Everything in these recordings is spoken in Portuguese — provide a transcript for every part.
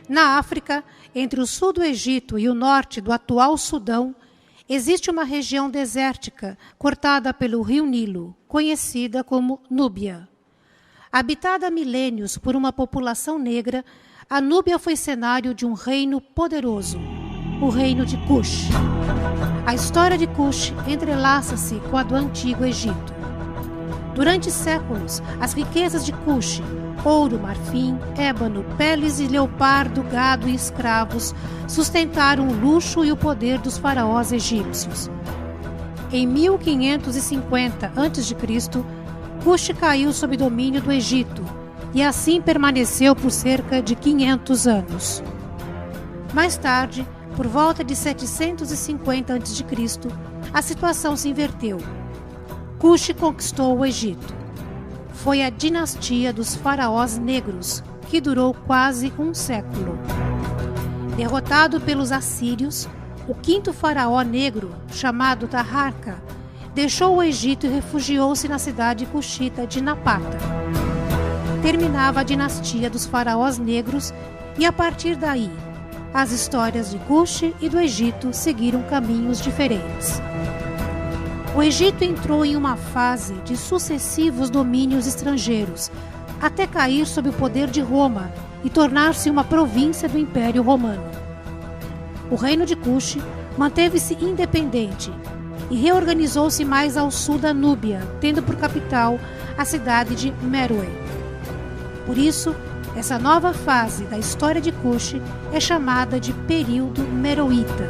Na África, entre o sul do Egito e o norte do atual Sudão, existe uma região desértica cortada pelo rio Nilo, conhecida como Núbia. Habitada há milênios por uma população negra, a Núbia foi cenário de um reino poderoso, o reino de Cush. A história de Cush entrelaça-se com a do Antigo Egito. Durante séculos, as riquezas de Cush, ouro, marfim, ébano, peles e leopardo, gado e escravos, sustentaram o luxo e o poder dos faraós egípcios. Em 1550 a.C., Cush caiu sob domínio do Egito e assim permaneceu por cerca de 500 anos. Mais tarde, por volta de 750 a.C., a situação se inverteu. Cush conquistou o Egito. Foi a dinastia dos faraós negros, que durou quase um século. Derrotado pelos assírios, o quinto faraó negro, chamado Taharka, deixou o Egito e refugiou-se na cidade cuxita de Napata. Terminava a dinastia dos faraós negros e, a partir daí, as histórias de Cush e do Egito seguiram caminhos diferentes. O Egito entrou em uma fase de sucessivos domínios estrangeiros, até cair sob o poder de Roma e tornar-se uma província do Império Romano. O reino de Cush manteve-se independente e reorganizou-se mais ao sul da Núbia, tendo por capital a cidade de Meroe. Por isso, essa nova fase da história de Cush é chamada de período meroíta.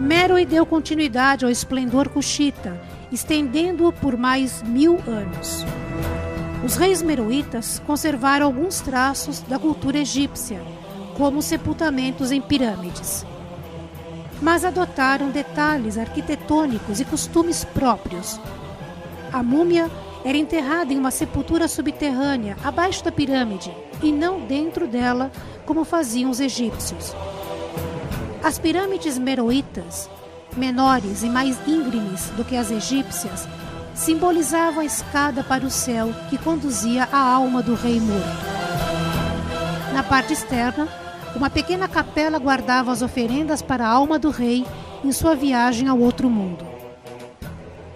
Meroe deu continuidade ao esplendor cuxita, estendendo-o por mais 1000 anos. Os reis meroítas conservaram alguns traços da cultura egípcia, como sepultamentos em pirâmides, mas adotaram detalhes arquitetônicos e costumes próprios. A múmia era enterrada em uma sepultura subterrânea, abaixo da pirâmide, e não dentro dela, como faziam os egípcios. As pirâmides meroítas, menores e mais íngremes do que as egípcias, simbolizavam a escada para o céu que conduzia a alma do rei morto. Na parte externa, uma pequena capela guardava as oferendas para a alma do rei em sua viagem ao outro mundo.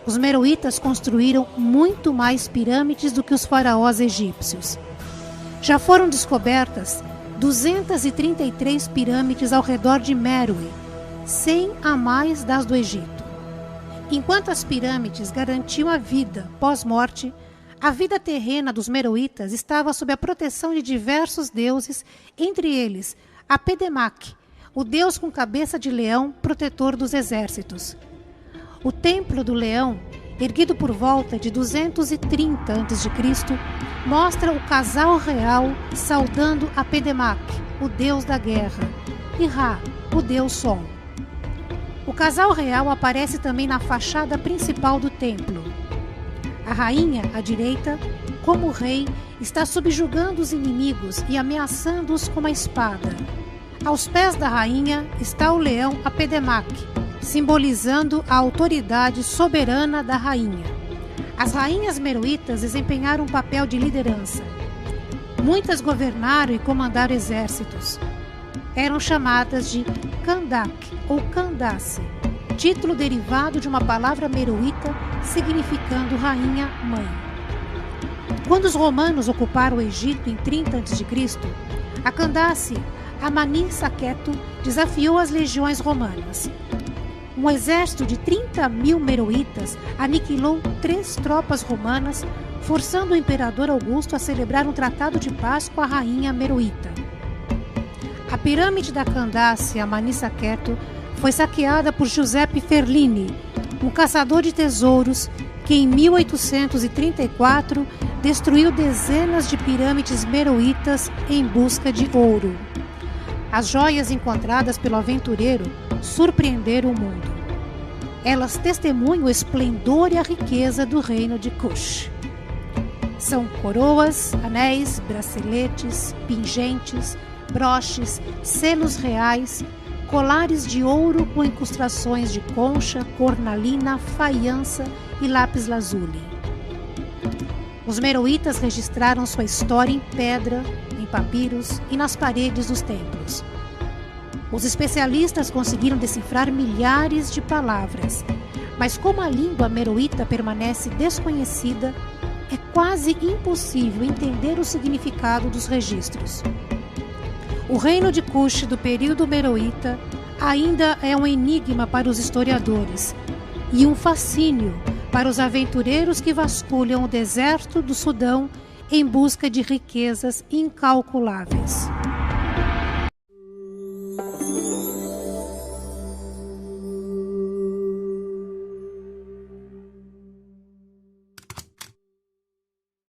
Os meroítas construíram muito mais pirâmides do que os faraós egípcios. Já foram descobertas 233 pirâmides ao redor de Meroe, 100 a mais das do Egito. Enquanto as pirâmides garantiam a vida pós-morte, a vida terrena dos meroítas estava sob a proteção de diversos deuses, entre eles Apedemac, o deus com cabeça de leão, protetor dos exércitos. O Templo do Leão, erguido por volta de 230 a.C., mostra o casal real saudando Apedemac, o deus da guerra, e Ra, o deus Sol. O casal real aparece também na fachada principal do templo. A rainha, à direita, como rei, está subjugando os inimigos e ameaçando-os com uma espada. Aos pés da rainha está o leão Apedemac, simbolizando a autoridade soberana da rainha. As rainhas meroítas desempenharam um papel de liderança. Muitas governaram e comandaram exércitos. Eram chamadas de Kandak ou Candace, título derivado de uma palavra meroíta significando rainha-mãe. Quando os romanos ocuparam o Egito em 30 a.C., a Candace Amani-Saqueto desafiou as legiões romanas. Um exército de 30.000 meroítas aniquilou 3 tropas romanas, forçando o imperador Augusto a celebrar um tratado de paz com a rainha meroíta. A pirâmide da Candace Amani-Saqueto foi saqueada por Giuseppe Ferlini, um caçador de tesouros que em 1834 destruiu dezenas de pirâmides meroítas em busca de ouro. As joias encontradas pelo aventureiro surpreenderam o mundo. Elas testemunham o esplendor e a riqueza do reino de Cush. São coroas, anéis, braceletes, pingentes, broches, selos reais, colares de ouro com incrustações de concha, cornalina, faiança e lápis-lazuli. Os meroítas registraram sua história em pedra, em papiros e nas paredes dos templos. Os especialistas conseguiram decifrar milhares de palavras, mas como a língua meroíta permanece desconhecida, é quase impossível entender o significado dos registros. O reino de Kush do período meroíta ainda é um enigma para os historiadores e um fascínio para os aventureiros que vasculham o deserto do Sudão em busca de riquezas incalculáveis.